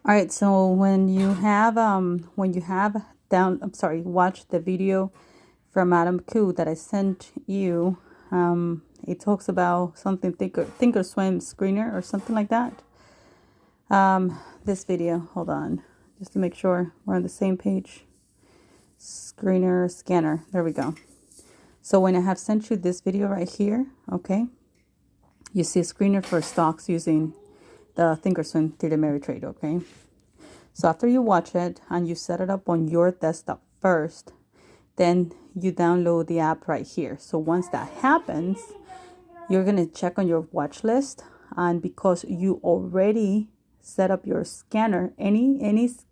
All right, so when you have watch the video from Adam Koo that I sent you, it talks about something Thinkorswim screener or something like that. This video, hold on, just to make sure we're on the same page. Screener, scanner, there we go. So when I have sent you this video right here, okay, you see a screener for stocks using the Thinkorswim 3D Ameritrade, okay? So after you watch it and you set it up on your desktop first, then you download the app right here. So once that happens, you're going to check on your watch list, and because you already set up your scanner, any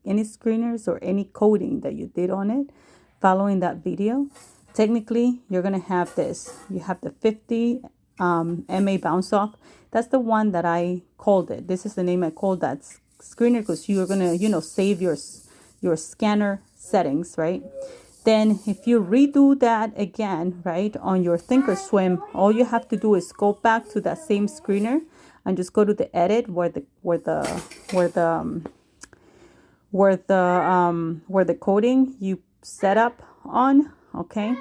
screeners or any coding that you did on it following that video, technically you're going to have this. You have the 50 MA bounce off. That's the one that I called it. This is the name I called that screener, because you're going to save your scanner settings, right? Then if you redo that again, right, on your Thinkorswim, all you have to do is go back to that same screener and just go to the edit where the coding you set up on, okay?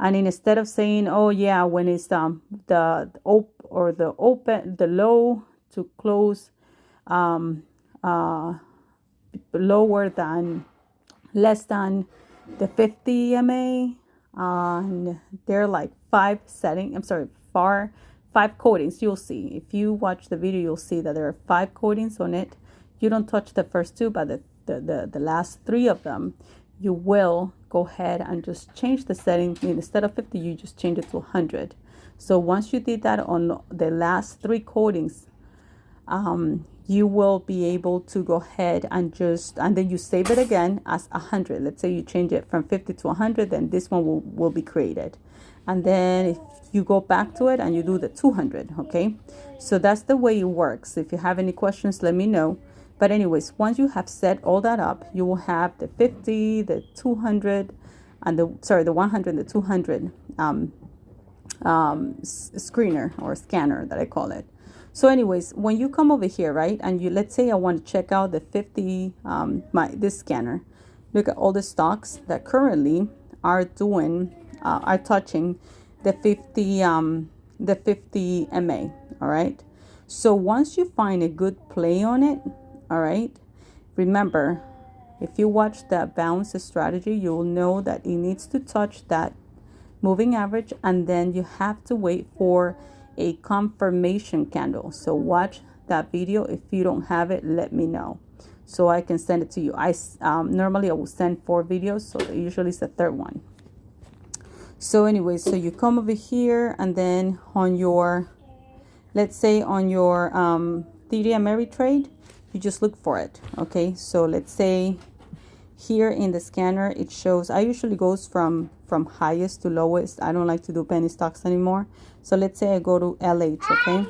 And instead of saying, oh yeah, when it's the low to close lower than, less than the 50 MA, and there are like 5 codings. You'll see, if you watch the video, you'll see that there are 5 codings on it. You don't touch the first 2, but the last 3 of them, you will go ahead and just change the setting. Instead of 50, you just change it to 100. So once you did that on the last 3 codings, you will be able to go ahead and then you save it again as 100. Let's say you change it from 50 to 100, then this one will be created. And then if you go back to it and you do the 200, okay? So that's the way it works. If you have any questions, let me know. But anyways, once you have set all that up, you will have the 50, the 200, and the 100 and the 200 screener or scanner that I call it. So anyways, when you come over here, right, and let's say I want to check out the 50, this scanner, look at all the stocks that currently are touching the 50 MA, all right? So once you find a good play on it, all right, remember, if you watch that bounce strategy, you will know that it needs to touch that moving average, and then you have to wait for a confirmation candle. So watch that video. If you don't have it, let me know so I can send it to you. Normally I will send 4 videos, so usually it's the 3rd one. So anyway, so you come over here, and then on your, let's say on your 3D Ameritrade, you just look for it, okay? So let's say here in the scanner, it shows, I usually goes from highest to lowest. I don't like to do penny stocks anymore. So let's say I go to LH, okay?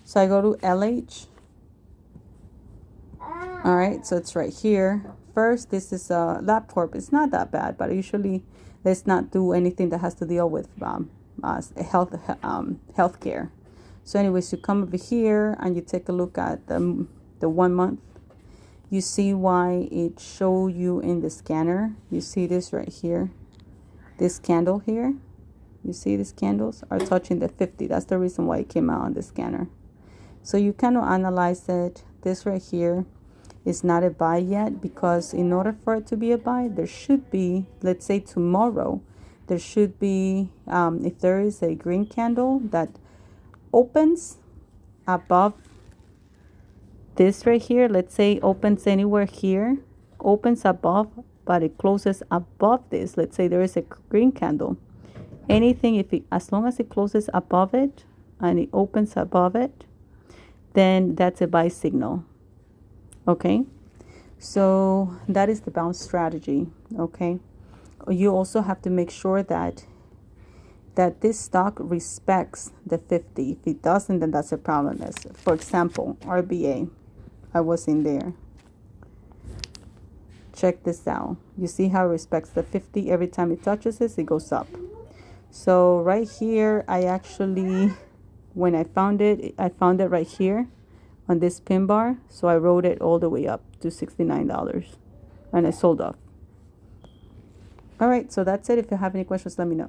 So I go to LH. All right, so it's right here. First, this is a LabCorp. It's not that bad, but usually let's not do anything that has to deal with healthcare. So anyways, you come over here and you take a look at the 1 month. You see why it show you in the scanner. You see this right here, this candle here. You see these candles are touching the 50. That's the reason why it came out on the scanner. So you kind of analyze it. This right here is not a buy yet, because in order for it to be a buy, there should be, let's say tomorrow, there should be, if there is a green candle that opens above this right here, let's say opens anywhere here, opens above, but it closes above this. Let's say there is a green candle. Anything, as long as it closes above it and it opens above it, then that's a buy signal. Okay, so that is the bounce strategy. Okay, you also have to make sure that this stock respects the 50. If it doesn't, then that's a problem. For example, RBA. I was in there. Check this out. You see how it respects the 50? Every time it touches this, it goes up. So right here, I actually, when I found it right here on this pin bar, so I rode it all the way up to $69 and I sold off. All right, so that's it. If you have any questions, let me know.